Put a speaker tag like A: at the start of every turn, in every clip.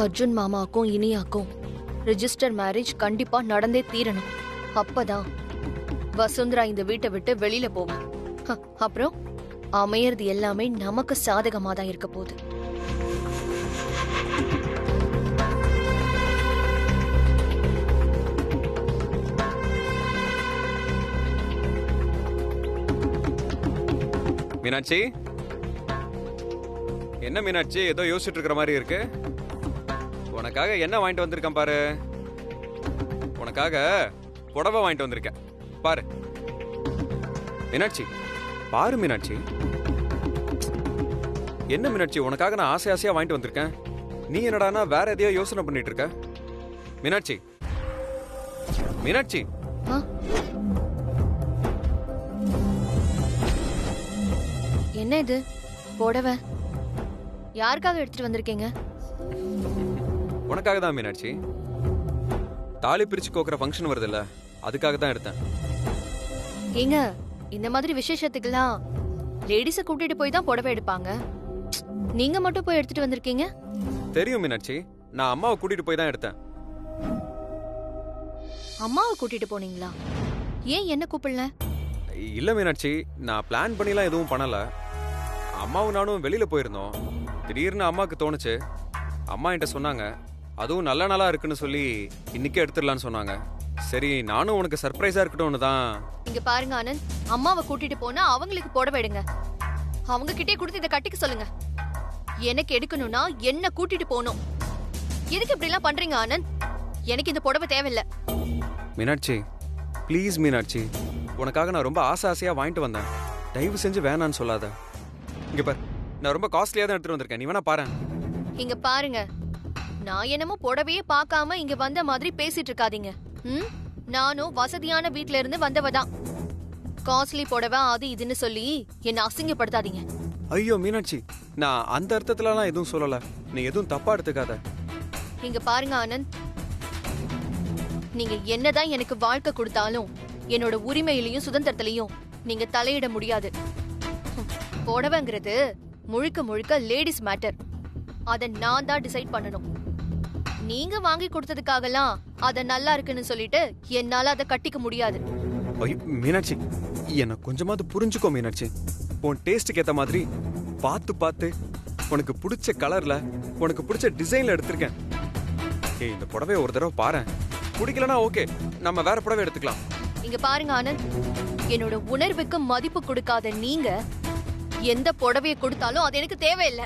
A: Arjun மாமாக்கும் இனியாக்கும் register marriage கண்டிப்பா நடந்தே தீரணும். அப்பதான் வசுந்தரா இந்த வீட்டை விட்டு வெளியில போவா. அப்புறம் அமையறது எல்லாமே நமக்கு சாதகமா தான் இருக்க போகுது.
B: மீனாட்சி, என்ன மீனாட்சி ஏதோ யோசிச்சுட்டு இருக்கிற மாதிரி இருக்கு? உனக்காக என்ன வாங்கிட்டு வந்திருக்கேன் பாரு. உனக்காக புடவை வாங்கிட்டு வந்திருக்கேன் பாரு. மீனாட்சி பாரு. மீனாட்சி என்ன மீனாட்சி, உனக்காக நான் ஆசை ஆசையா வாங்கிட்டு வந்திருக்கேன். நீ என்னடானா வேற எதையோ யோசனை பண்ணிட்டு இருக்க. மீனாட்சி, மீனாட்சி.
A: என்ன இது புடவை? யாருக்காக எடுத்துட்டு வந்திருக்கீங்க?
B: உனக்காக தான் மீனாட்சி. தாலி பிரிச்சு கோக்குற ஃபங்க்ஷன் வருது இல்ல, அதுக்காக தான் எடுத்தேன்.
A: ஏங்க, இந்த மாதிரி விசேஷத்துக்கெல்லாம் லேடிஸை கூட்டிட்டு போய் தான் புடவை எடுப்பாங்க. நீங்க மட்டும் போய் எடுத்துட்டு வந்திருக்கீங்க?
B: தெரியும் மீனாட்சி, நான் அம்மாவை கூட்டிட்டு போய் தான் எடுத்தேன்.
A: அம்மாவை கூட்டிட்டு போனீங்களா? ஏன் என்ன கூப்பிடல?
B: இல்ல மீனாட்சி, நான் பிளான் பண்ணிலாம் எதுவும் பண்ணல. அம்மாவும் நானும் வெளியில போயிருந்தோம். திடீர்னு அம்மாவுக்கு தோணுச்சு. அம்மா என்கிட்ட சொன்னாங்க, அதுவும் நல்ல நாளா இருக்குன்னு சொல்லி இன்னைக்கே எடுத்துடலான்னு சொன்னாங்க. சரி, நானும் உனக்கு சர்ப்ரைஸா இருக்கட்டும்னு தான்.
A: இங்க பாருங்க ஆனந்த், அம்மாவை கூட்டிட்டு போனா அவங்களுக்கு புடவை எடுங்க. அவங்க கிட்டே கொடுத்து இதை கட்டிக்க சொல்லுங்க. எனக்கு எடுக்கணும்னா என்ன கூட்டிட்டு போகணும். எதுக்கு இப்படி எல்லாம் பண்றீங்க ஆனந்த்? எனக்கு இந்த புடவை தேவையில்லை.
B: மீனாட்சி ப்ளீஸ் மீனாட்சி, உனக்காக நான் ரொம்ப ஆசை ஆசையா வாங்கிட்டு வந்தேன். தயவு செஞ்சு வேணான்னு சொல்லாத. இங்க பாரு, நான் ரொம்ப காஸ்ட்லியா தான் எடுத்துட்டு வந்திருக்கேன். நீ வேணா பாரு. இங்க
A: பாருங்க, நான் என்னமோ புடவையே பார்க்காம இங்க வந்த மாதிரி பேசிட்டு இருக்காதீங்க. நானும் வசதியான வீட்ல இருந்து வந்தவதான். காஸ்ட்லி புடவை அது இதுன்னு சொல்லி என்ன அசிங்கப்படுத்தாதீங்க.
B: ஐயோ மீனாட்சி, நான் அந்த அர்த்தத்துலலாம் எதுவும் சொல்லல. நீ எதுவும் தப்பா எடுத்துக்காத.
A: இங்க பாருங்க ஆனந்த், நீங்க என்னதான் எனக்கு வாழ்க்கை கொடுத்தாலும் என்னோட உரிமையிலையும் சுதந்திரத்திலையும் நீங்க தலையிட முடியாது. புடவைங்கிறது முழுக்க முழுக்க லேடிஸ் மேட்டர். அத நான் தான் டிசைட் பண்ணணும். நீங்க வாங்கி கொடுத்ததுக்காகலாம் அத நல்லா இருக்குன்னு சொல்லிட்டு என்னால அதை கட்டிக்க முடியாது.
B: மீனாட்சி, என்ன கொஞ்சமாவது புரிஞ்சுக்கோ மீனாட்சி. உன் டேஸ்டுக்கு ஏத்த மாதிரி பார்த்து பார்த்து உனக்கு பிடிச்ச கலர்ல உனக்கு பிடிச்ச டிசைன்ல எடுத்திருக்கேன். இந்த புடவைய ஒரு தடவை பாரு. பிடிக்கலனா ஓகே, நம்ம வேற புடவை எடுத்துக்கலாம்.
A: இங்க பாருங்க ஆனந்த், என்னோட உணர்வுக்கு மதிப்பு கொடுக்காத நீங்க எந்த புடவையை கொடுத்தாலும் அது எனக்கு தேவையில்லை.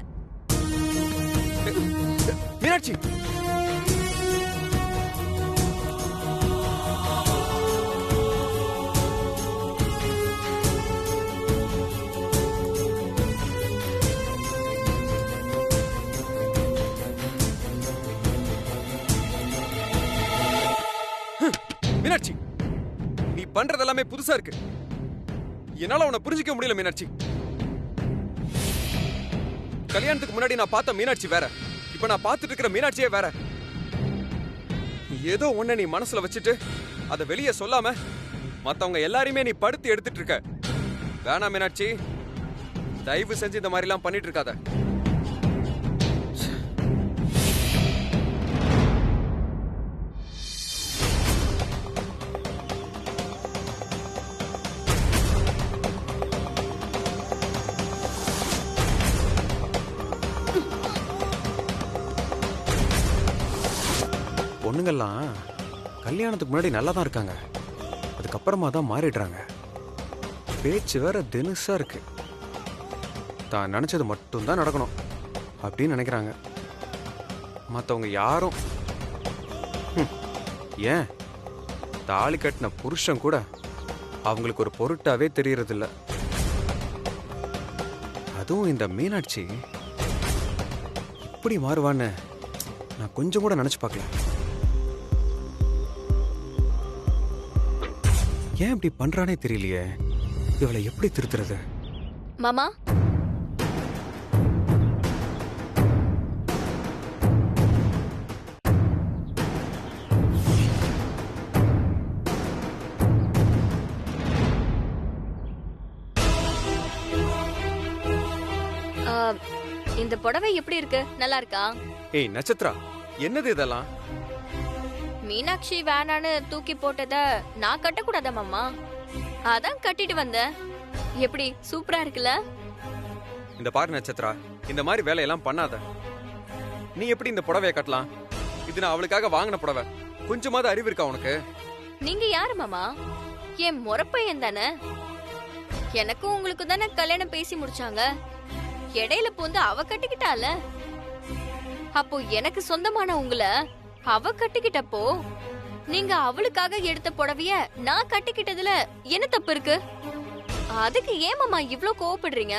B: மீனாட்சி, மீனாட்சி, நீ பண்றது எல்லாமே புதுசா இருக்கு. என்னால உன்னை புரிஞ்சிக்க முடியல மீனாட்சி. கல்யாணத்துக்கு முன்னாடி நான் பார்த்த மீனாட்சி வேற, இப்ப நான் பார்த்துட்டு இருக்கிற மீனாட்சியே வேற. ஏதோ ஒண்ணு நீ மனசுல வச்சுட்டு அதை வெளியே சொல்லாம மத்தவங்க எல்லாரையுமே நீ படுத்தி எடுத்துட்டு இருக்க. வேணாம் மீனாட்சி, தயவு செஞ்சு இந்த மாதிரி எல்லாம் பண்ணிட்டு இருக்காத. பொண்ணுங்கள்லாம் கல்யாணத்துக்கு முன்னாடி நல்லா தான் இருக்காங்க, அதுக்கப்புறமா தான் மாறிடுறாங்க. பேச்சு வேற தினுசா இருக்கு. தான் நினைச்சது மட்டும்தான் நடக்கணும் அப்படின்னு நினைக்கிறாங்க. மற்றவங்க யாரும் ஏன் தாலி கட்டின புருஷன் கூட அவங்களுக்கு ஒரு பொருட்டாவே தெரியறதில்ல. அதுவும் இந்த மீனாட்சி இப்படி மாறுவான்னு நான் கொஞ்சம் கூட நினைச்சு பார்க்கல. ஏன் இப்படி பண்றானே தெரியலையே. இவளை எப்படி திருத்துறது?
A: மாமா,
C: இந்த புடவை எப்படி இருக்கு? நல்லா இருக்கா?
B: ஏய் நட்சத்திரா, என்னது இதெல்லாம்?
A: மீனாட்சி வேணான்னு தூக்கி போட்டத நான் கட்டக்கூடாதா மாமா? அதான் கட்டிட்டு வந்தேன். எப்படி சூப்பரா இருக்குல்ல?
B: இந்த பாரு நட்சத்திரா, இந்த மாதிரி வேலையெல்லாம் பண்ணாத. நீ எப்படி இந்த புடவைய கட்டலாம்? இது நான் அவளுக்காக வாங்கின புடவை. கொஞ்சமாவது அறிவு இருக்கா உனக்கு?
A: நீங்க யாரு மாமா? என் முறப்பையன் தானே. எனக்கும் உங்களுக்கு தானே கல்யாணம் பேசி முடிச்சாங்க. இடையில போந்து அவ கட்டிக்கிட்டால. அப்போ எனக்கு சொந்தமான உங்களை அவ கட்டிக்கிட்டப்போ நீங்க அவளுக்காக எடுத்த புடவைய நான் கட்டிக்கிட்டதுல என்ன தப்பு இருக்கு? அதுக்கு ஏன் மாமா இவ்ளோ கோவப்படுறீங்க?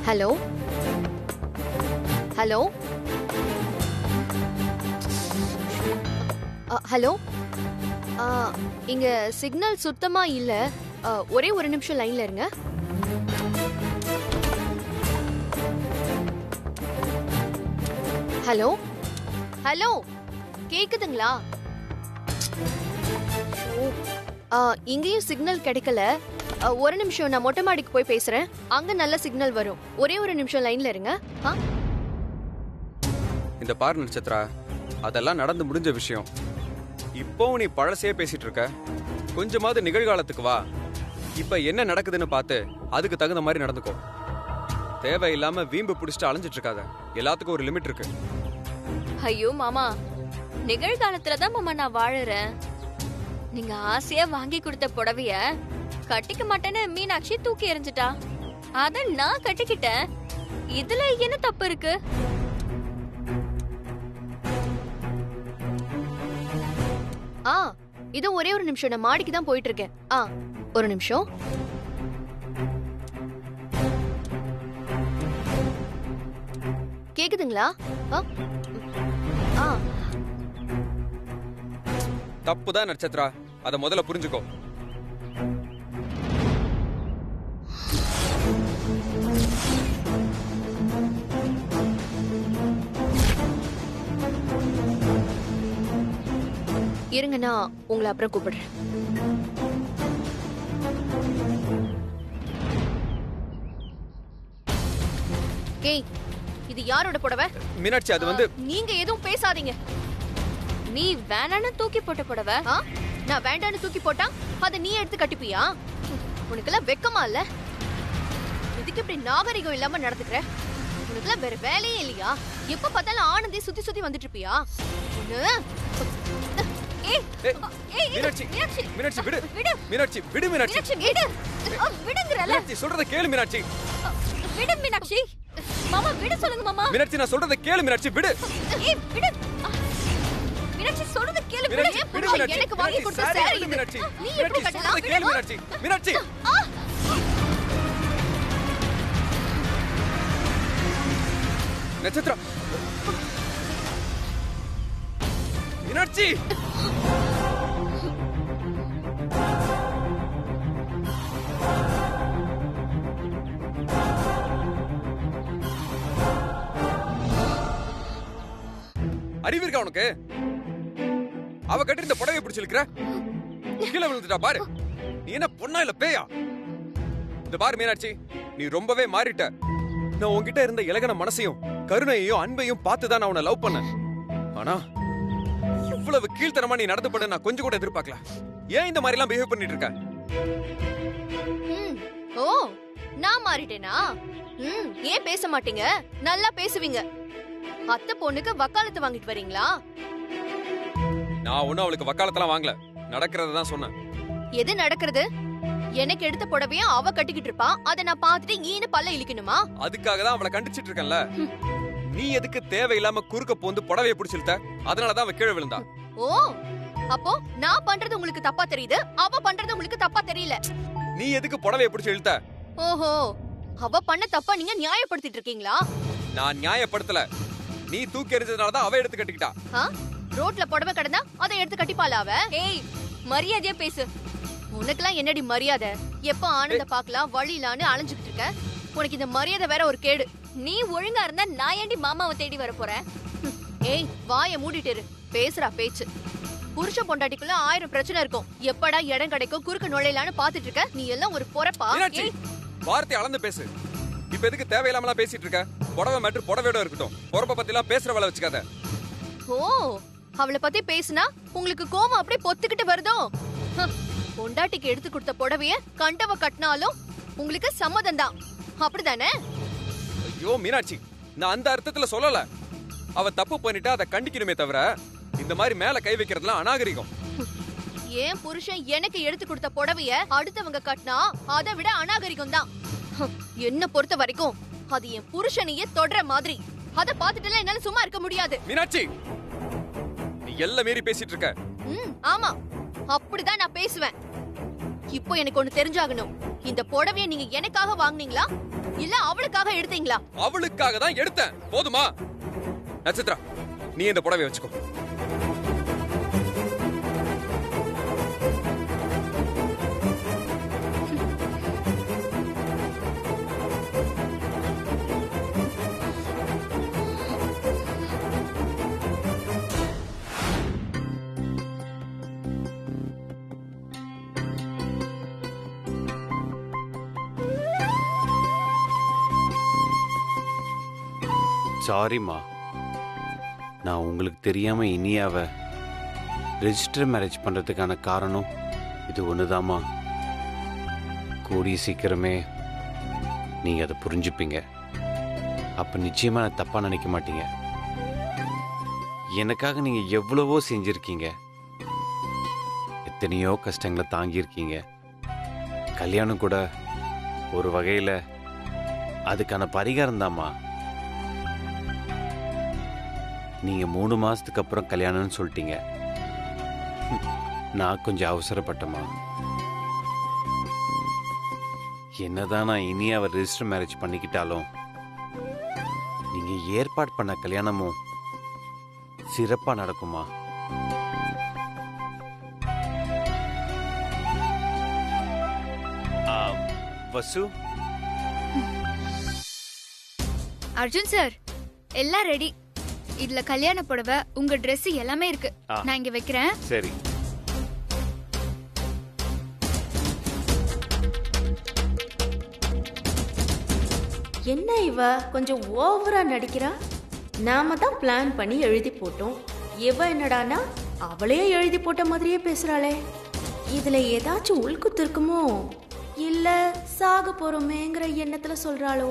A: ஹலோ ஹலோ ஹலோ, இங்க சிக்னல் சுத்தமா இல்ல. ஒரே ஒரு நிமிஷம் லைன்ல இருங்க. ஹலோ ஹலோ, கேக்குதுங்களா? இங்கேயும் சிக்னல் கிடைக்கல. ஒரு நிமிஷம், நான் மொட்டை மாடிக்கு போய் பேசுறேன். அங்க நல்ல சிக்னல் வரும். ஒரே ஒரு நிமிஷம் லைன்ல இருங்க.
B: இந்த பாரு நட்சத்திரா, அதெல்லாம் நடந்து முடிஞ்ச விஷயம். இப்போ நீ பழசே பேசிட்டு இருக்க. கொஞ்சமாவது நிகழ்காலத்துக்கு வா. இப்ப என்ன நடக்குதுன்னு பார்த்து அதுக்கு தகுந்த மாதிரி நடந்துக்கோ. தேவையில்லாம வீம்பு பிடிச்சிட்டு அலைஞ்சிட்டு இருக்காத. எல்லாத்துக்கும் ஒரு லிமிட் இருக்கு.
A: ஐயோ மாமா, நிகழ்காலத்துலதான் மாமா நான் வாழறேன். நீங்க ஆசையா வாங்கி கொடுத்த புடவைய கட்டிக்க மாட்டேன்னு மீனாட்சி தூக்கி எறிஞ்சிட்டா. அத நான் கட்டிக்கிட்டேன். இதுல என்ன தப்பு இருக்கு? இதோ ஒரே ஒரு நிமிஷம், நான் மாடிக்கு தான் போயிட்டு இருக்கேன். ஒரு நிமிஷம். கேக்குதுங்களா?
B: தப்புதான் நட்சத்திரா, அத முதல்ல புரிஞ்சுக்கோ.
A: இருங்க, நான் உங்களை அப்புறம் கூப்பிடுறேன். ஏய், இது யாரோட புடவை?
B: மீனாட்சி, அது வந்து
A: நீங்க எதுவும் பேசாதீங்க. நீ வேணான்னு தூக்கி போட்ட புடவை. நான் வேண்டான்னு தூக்கி போட்டா அதை நீ எடுத்து கட்டிப்பியா? உனக்கெல்லாம் வெக்கமா இல்ல? இதுக்கு இப்படி நாகரிகம் இல்லாம நடந்துக்கிற? உனக்கெல்லாம் வேற வேலையே இல்லையா? எப்ப பார்த்தாலும் ஆனந்தி சுத்தி சுத்தி வந்துட்டு இருப்பியா?
B: மீனாட்சி, மீனாட்சி விடு. மீனாட்சி விடு. மீனாட்சி
A: விடுங்கறல.
B: மீனாட்சி சொல்றத கேளு. மீனாட்சி
A: விடு. மீனாட்சி மாமா விடு சொல்லுங்க மாமா.
B: மீனாட்சி நான் சொல்றத கேளு. மீனாட்சி விடு.
A: விடு. மீனாட்சி சொல்றத கேளு. விடு. எனக்கு வாங்கி கொடுத்த சாரி இது.
B: மீனாட்சி,
A: நீ எப்படி கட்டலாம்?
B: கேளு மீனாட்சி. மீனாட்சி நட்சத்திரா. மீனாட்சி அறிவு இருக்கா உனக்கு? அவ கட்டி இந்த புடவை பிடிச்சு இழுக்கிற. கீழே விழுந்துட்டா பாரு. நீ என்ன பொண்ணா இல்ல பேயா? இந்த பாரு மீனாட்சி, நீ ரொம்பவே மாறிட்ட. நான் உன்கிட்ட இருந்த இலகன மனசையும் கருணையையும் அன்பையும் பார்த்துதான் நான் உன்னை லவ் பண்ணேன். ஆனா இவ்வளவு கீழ்த்தனமா நீ நடந்து பண்ண நான் கொஞ்சம் கூட எதிர்பார்க்கல. ஏன் இந்த மாதிரி எல்லாம் பிஹேவ் பண்ணிட்டு இருக்க?
A: ஓ, நான் மாறிட்டேனா? ஏன் பேச மாட்டீங்க? நல்லா பேசுவீங்க. அத்தை பொண்ணுக்கு வக்காலத்து வாங்கிட்டு வரீங்களா?
B: நான் ஒண்ணும் அவளுக்கு வக்காலத்தெல்லாம் வாங்கல. நடக்கிறத தான் சொன்னேன்.
A: எது நடக்கிறது? எனக்கு எடுத்த புடவைய அவ கட்டிக்கிட்டு இருப்பா. அத நான் பார்த்துட்டு ஈனு பல்ல இழுக்கணுமா?
B: அதுக்காக தான் அவளை கண்டிச்சிட்டு இருக்கேன்ல. நீ எதுக்கு தேவையில்லாம குறுக்க போந்து புடவைய பிடிச்சிருத்த? அதனாலதான் அவ கீழே விழுந்தா.
A: ஓ, அப்போ நான் பண்றது உங்களுக்கு தப்பா தெரியுது, அவ பண்றது உங்களுக்கு தப்பா தெரியல.
B: நீ எதுக்கு புடவைய பிடிச்சு இழுத்த?
A: ஓஹோ, அவ பண்ண தப்பா நீங்க நியாயப்படுத்திட்டு இருக்கீங்களா?
B: நான் நியாயப்படுத்தல. நீ தூக்கி எறிஞ்சதுனால தான் அவ எடுத்து கட்டிக்கிட்டா.
A: ரோட்ல புடவை கடந்தா அதை எடுத்து கட்டிப்பாளா அவ? ஏய், மரியாதையா பேசு. உனக்கெல்லாம் என்னடி மரியாதை? எப்ப ஆனந்த பாக்கலாம் வழியிலான்னு அலைஞ்சுக்கிட்டு இருக்க? உனக்கு இந்த மரியாதை வேற ஒரு கேடு. நீ ஒழுங்கா இருந்தா நான் ஏண்டி மாமாவை தேடி வர போறேன்? ஏய், வாயை மூடிட்டு இரு. பேசுறா பேச்சு. புருஷ பொண்டாட்டிக்குள்ள 1000 பிரச்சனை இருக்கும். எப்படா இடம் கிடைக்கும் குறுக்க நுழையலான்னு பாத்துட்டு இருக்க. நீ எல்லாம் ஒரு பொறப்பா?
B: மீனாட்சி, வார்த்தை அளந்து பேசு. இப்ப எதுக்கு தேவையில்லாமலாம் பேசிட்டு இருக்க? புடவை மேட்ரு புடவையோட இருக்கட்டும். பொறப்ப பத்தி எல்லாம் பேசுற வேலை வச்சுக்காத.
A: ஓ, அவளை பத்தி பேசுனா உங்களுக்கு கோவம் அப்படியே பொத்துக்கிட்டு வருதோ? பொண்டாட்டிக்கு எடுத்து கொடுத்த புடவைய கண்டவ கட்டினாலும் உங்களுக்கு சம்மதம் தான், அப்படிதானே?
B: ஐயோ மீனாட்சி, நான் அந்த அர்த்தத்துல சொல்லல. அவ தப்பு பண்ணிட்டா அதை கண்டிக்கணுமே தவிர இந்த மாதிரி மேல கை வைக்கிறதுலாம் அநாகரிகம்.
A: ஏன் புருஷன் எனக்கு எடுத்து கொடுத்த புடவைய அடுத்தவங்க கட்டினா அதை விட அநாகரிகம் தான். என்ன பொறுத்த வரைக்கும் அது என் புருஷனையே தொடர மாதிரி. அத பாத்துட்டுல என்னால சும்மா இருக்க முடியாது.
B: மீனாட்சி, நீ எல்லாம் மீறி பேசிட்டு இருக்க.
A: ஆமா, அப்படிதான் நான் பேசுவேன். இப்போ எனக்கு ஒண்ணு தெரிஞ்சாகணும். இந்த புடவைய நீங்க எனக்காக வாங்குனீங்களா இல்ல அவளுக்காக எடுத்தீங்களா?
B: அவளுக்காக தான் எடுத்தேன். போதுமா? நட்சத்திரா, நீ இந்த புடவைய வச்சுக்கோ.
C: சாரிம்மா, நான் உங்களுக்கு தெரியாம இனியாவை ரெஜிஸ்டர் மேரேஜ் பண்றதுக்கான காரணம் இது ஒண்ணுதாம்மா. கூடிய சீக்கிரமே நீங்க அதை புரிஞ்சுப்பீங்க. அப்ப நிச்சயமா நான் தப்பா நினைக்க மாட்டீங்க. எனக்காக நீங்க எவ்வளவோ செஞ்சிருக்கீங்க, எத்தனையோ கஷ்டங்களை தாங்கியிருக்கீங்க. கல்யாணம் கூட ஒரு வகையில அதுக்கான பரிகாரம் தாம்மா. நீங்க 3 மாசத்துக்கு அப்புறம் கல்யாணம்னு சொல்லிட்டீங்க. நான் கொஞ்சம் அவசரப்பட்டமா. என்னதான் நான் இனி அவர் ரெஜிஸ்டர் மேரேஜ் பண்ணிக்கிட்டாலும் நீங்க ஏற்பாடு பண்ண கல்யாணமும் சிறப்பா நடக்குமா? வசு,
D: அர்ஜுன் சார், எல்லாம் ரெடி. இதுல கல்யாண புடவை, உங்க Dress எல்லாமே இருக்கு. நான் இங்க வைக்கிறேன்.
C: சரி.
E: என்ன இவ கொஞ்சம் ஓவரா நடிக்கிறா? நாம தான் பிளான் பண்ணி எழுதி போட்டோம். இவ என்னடானா அவளே எழுதி போட்ட மாதிரியே பேசுறாளே. இதுல ஏதாச்சும் உள்குத்து இருக்குமோ, இல்ல சாக போறோமேங்கிற எண்ணத்துல சொல்றாளோ?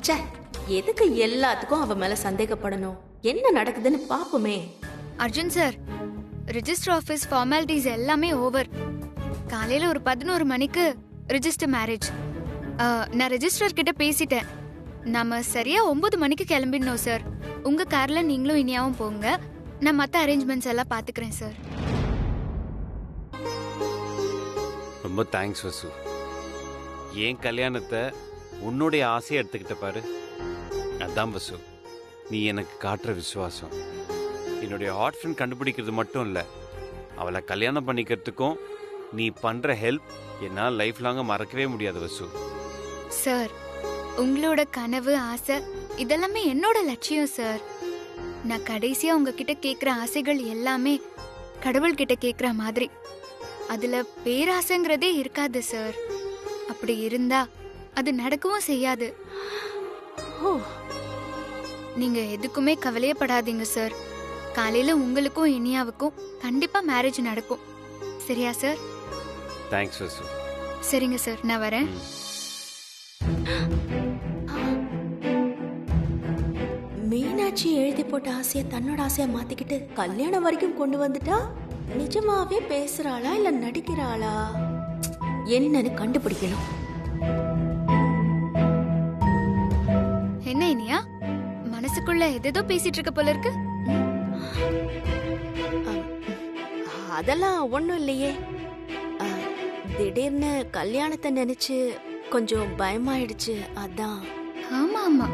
E: ச்சே, எதுக்கு எல்லாத்துக்கும் அவ மேல சந்தேகப்படணும்? என்ன நடக்குதுன்னு பாப்போமே.
D: Arjun sir, register office formalities எல்லாமே ஓவர். காலையில ஒரு 11 மணிக்கு ரெஜிஸ்டர் மேரேஜ். நான் ரெஜிஸ்டர் கிட்ட பேசிட்டேன். நாம சரியா 9 மணிக்கு கிளம்பிடணும் சார். உங்க கார்ல நீங்களும் இனியாவும் போங்க. நான் மத்த அரேஞ்ச்மெண்ட்ஸ் எல்லாம் பாத்துக்கிறேன் சார்.
C: ரொம்ப தேங்க்ஸ் வசு. என் கல்யாணத்தை உன்னுடைய ஆசையை எடுத்துக்கிட்ட பாரு. அதான் வசு, நீ எனக்கு காட்டுற விசுவாசம். என்னுடைய ஹாட் ஃப்ரெண்ட் கண்டுபிடிக்கிறது மட்டும் இல்லை, அவளை கல்யாணம் பண்ணிக்கிறதுக்கும் நீ பண்ற ஹெல்ப் என்னால் லைஃப் லாங்க மறக்கவே முடியாது வசு.
D: சார், உங்களோட கனவு ஆசை இதெல்லாமே என்னோட லட்சியம் சார். நான் கடைசியா உங்ககிட்ட கேக்குற ஆசைகள் எல்லாமே கடவுள்கிட்ட கேக்குற மாதிரி. அதுல பேராசைங்கிறதே இருக்காது சார். அப்படி இருந்தா அது நடக்கவும் செய்யாது. நீங்க எதுக்குமே கவலையப்படாதீங்க சார். காலையில உங்களுக்கும் இனியாவுக்கும் கண்டிப்பா மேரேஜ் நடக்கும். சரியா சார்?
C: தேங்க்ஸ் வசு.
D: சரிங்க சார், நான் வரேன்.
E: மீனாட்சி எழுதி போட்ட ஆசைய தன்னோட ஆசையா மாத்திக்கிட்டு கல்யாணம் வரைக்கும் கொண்டு வந்துட்டா. நிஜமாவே பேசுறாளா இல்ல நடிக்கிறாளா என்னன்னு கண்டுபிடிக்கணும்.
D: என்ன இனியா, மனசுக்குள்ள எதேதோ பேசிட்டு இருக்க போல இருக்கு.
E: அதெல்லாம் ஒண்ணும் இல்லையே. திடீர்னு கல்யாணத்தை நினைச்சு கொஞ்சம் பயமாயிடுச்சு, அதான்.
D: ஆமா ஆமா,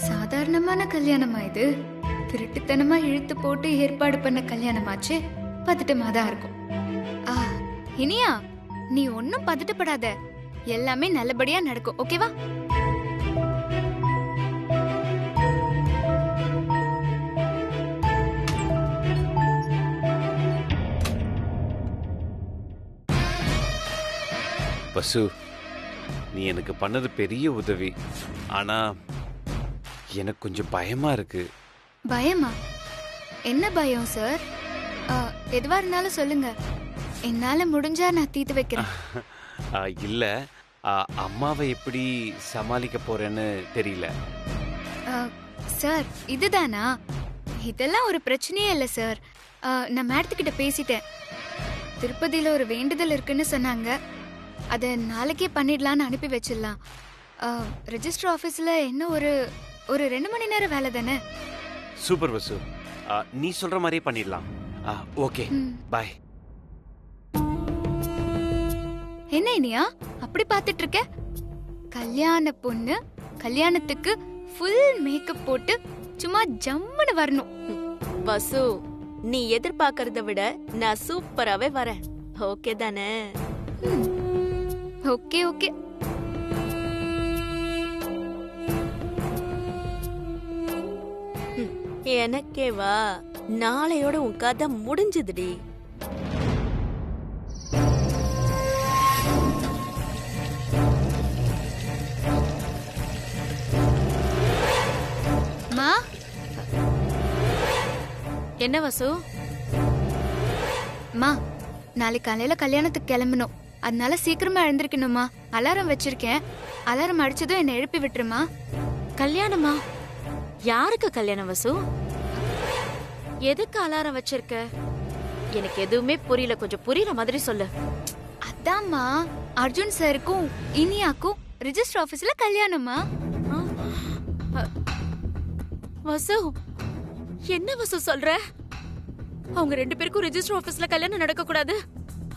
D: சாதாரணமான கல்யாணமா இது? திருட்டுத்தனமா இழுத்து போட்டு ஏற்பாடு பண்ண கல்யாணமாச்சு. பதட்டமா தான் இருக்கும். இனியா, நீ ஒன்னும் பதட்டப்படாத. எல்லாமே நல்லபடியா நடக்கும். ஓகேவா?
C: வசு, நீ எனக்கு பண்ணது பெரிய உதவி. ஆனா எனக்கு கொஞ்சம் பயமா இருக்கு.
D: பயமா? என்ன பயம் சார்? எதுவா இருந்தாலும் சொல்லுங்க, என்னால முடிஞ்சா நான் தீர்த்து வைக்கிறேன்.
C: இல்ல, அம்மாவை எப்படி சமாளிக்க போறேன்னு தெரியல.
D: சார் இதுதானா? இதெல்லாம் ஒரு பிரச்சனையே இல்லை சார். நான் மேடத்துக்கிட்ட பேசிட்டேன். திருப்பதியில ஒரு வேண்டுதல் இருக்குன்னு சொன்னாங்க. அதை நாளைக்கே பண்ணிடலான்னு அனுப்பி வச்சிடலாம். ரெஜிஸ்டர் ஆஃபீஸில் என்ன ஒரு 2 மணி நேரம் வேலை தானே.
C: சூப்பர் வசு, நீ சொல்ற மாதிரியே பண்ணிடலாம். ஓகே, பாய்.
D: என்ன இனியா அப்படி பார்த்துட்டு இருக்க? கல்யாண பொண்ணு கல்யாணத்துக்கு ஃபுல் மேக்கப் போட்டு சும்மா ஜம்முன்னு வரணும்.
E: வசு, நீ எதிர்பார்க்கறத விட நான் சூப்பராவே வரேன். ஓகே தானே?
D: Okay okay.
E: எனக்கே வா, நாளையோட உன் கதை முடிஞ்சதுடி.
D: மா,
E: என்ன வசு?
D: மா, நாளைக்கு காலையில கல்யாணத்துக்கு கிளம்பணும். அதனால சீக்கிரமா எழுந்திருக்கணுமா. அலாரம் வச்சிருக்கேன். அலாரம் அடிச்சதும் என்னை எழுப்பி விட்டுருமா.
E: கல்யாணமா? யாருக்கு கல்யாணம் வசு? எதுக்கு அலாரம் வச்சிருக்க? எனக்கு எதுவுமே புரியல. கொஞ்சம் புரியற மாதிரி சொல்லு.
D: அதாம்மா, அர்ஜுன் சாருக்கும் இனியாக்கும் ரெஜிஸ்டர் ஆபீஸ்ல கல்யாணமா.
E: வசு, என்ன வசு சொல்ற? அவங்க 2 பேருக்கும் ரெஜிஸ்டர் ஆபீஸ்ல கல்யாணம் நடக்க கூடாது.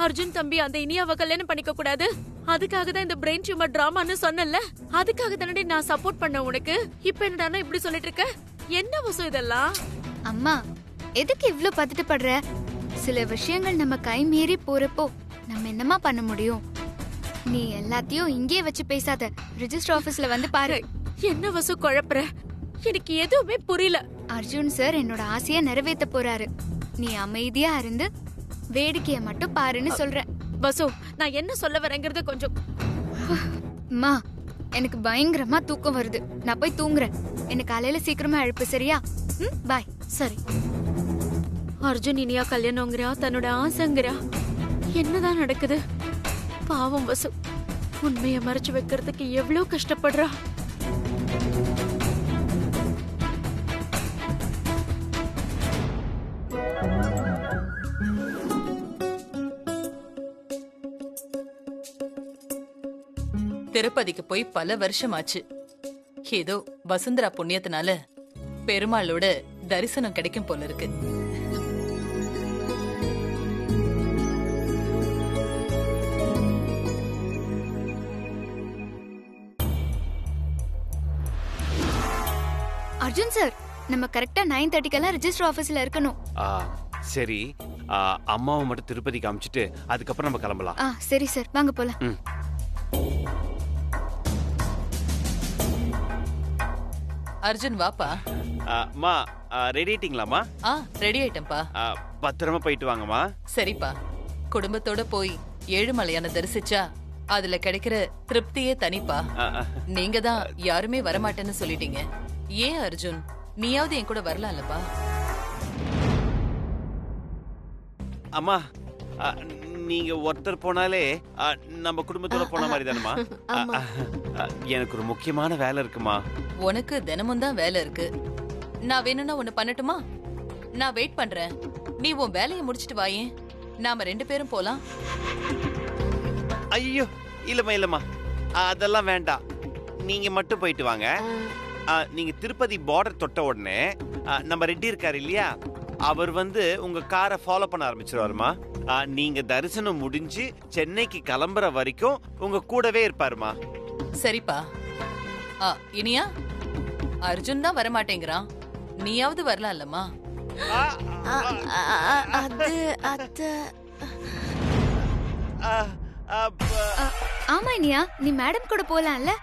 E: அர்ஜுன் தம்பி அந்த இனியாவை கல்யாணம் பண்ணிக்க கூடாது. அதுக்காக தான் இந்த பிரெயின் டியூமர் டிராமான்னு சொன்னல. அதுக்காக தானே நான் சப்போர்ட் பண்ண உனக்கு. இப்ப என்னடா இப்படி சொல்லிட்டு இருக்க? என்ன வசு இதெல்லாம்?
D: அம்மா, எதுக்கு இவ்ளோ பதட்டப்படுற? சில விஷயங்கள் நம்ம கை மீறி போறப்போ நம்ம என்னமா பண்ண முடியும்? நீ எல்லாத்தையும் இங்கே வச்சு பேசாத. ரெஜிஸ்டர் ஆபீஸ்ல வந்து பாரு.
E: என்ன வசு குழப்புற? எனக்கு எதுவுமே புரியல.
D: அர்ஜுன் சார் என்னோட ஆசைய நிறைவேற்ற போறாரு. நீ அமைதியா இருந்து வேடிக்கைய மட்டும் பாருன்னு சொல்றேன்.
E: வசு, நான் என்ன சொல்ல வரேங்கிறத கொஞ்சம்.
D: அம்மா, எனக்கு பயங்கரமா தூக்கம் வருது. நான் போய் தூங்குறேன். எனக்கு காலையில சீக்கிரமா எழுப்பு, சரியா? பாய்.
E: சரி. அர்ஜுன் இனியா கல்யாணங்கிறா, தன்னோட ஆசைங்கிறா. என்னதான் நடக்குது? பாவம் வசு, உண்மையை மறைச்சு வைக்கிறதுக்கு எவ்வளவு கஷ்டப்படுறா.
F: திருப்பதிக்கு போய் பல வருஷமாச்சு. ஏதோ வசுந்தரா புண்ணியத்தினால பெருமாளோட தரிசனம் கிடைக்கும் போல இருக்கு.
D: அர்ஜுன் சார், நம்ம கரெக்டா 9:30க்கெல்லாம் ரெஜிஸ்டர் ஆபீஸ்ல இருக்கணும்.
C: சரி, அம்மாவை மட்டும் திருப்பதிக்கு அமிச்சிட்டு அதுக்கப்புறம் நம்ம கிளம்பலாம்.
D: சரி சார், வாங்க போலாம்.
F: அர்ஜுன் வாப்பா.
C: அம்மா, ரெடி ஆயிட்டீங்களாம்மா?
F: ரெடி ஆயிட்டேன்பா.
C: பத்திரமா போயிட்டு வாங்கம்மா.
F: சரிப்பா. குடும்பத்தோட போய் ஏழுமலையான தரிசிச்சா அதுல கிடைக்கிற திருப்தியே தனிப்பா. நீங்க தான் யாருமே வரமாட்டேன்னு சொல்லிட்டீங்க. ஏன் அர்ஜுன், நீயாவது என் கூட வரலாம்லப்பா?
C: அம்மா, நீங்க ஒருத்தர் போனாலே நம்ம குடும்பத்தோட போன மாதிரி தானம்மா. எனக்கு ஒரு முக்கியமான வேலை இருக்குமா.
F: உனக்கு தினமும் தான் வேலை இருக்கு. நான் வேணும்னா ஒண்ணு பண்ணட்டுமா? நான் வெயிட் பண்றேன். நீ உன் வேலையை முடிச்சிட்டு வாயேன், நாம 2 பேரும் போலாம்.
C: ஐயோ, இல்லம்மா, அதெல்லாம் வேண்டாம். நீங்க மட்டும் போயிட்டு வாங்க. நீங்க திருப்பதி பார்டர் தொட்ட உடனே நம்ம ரெட்டி இருக்காரு இல்லையா, அவர் உங்க காரை ஃபாலோ பண்ண ஆரம்பிச்சிருவாருமா. நீங்க தரிசனம் முடிஞ்சு சென்னைக்கு கிளம்புற வரைக்கும் உங்க கூடவே இருப்பாருமா.
F: சரிப்பா. இனியா, அர்ஜுன் தான் வரமாட்டேங்கிறான். நீயாவது வரலாம்லம்மா?
D: ஆமா இனியா, நீ மேடம் கூட போலாம்ல?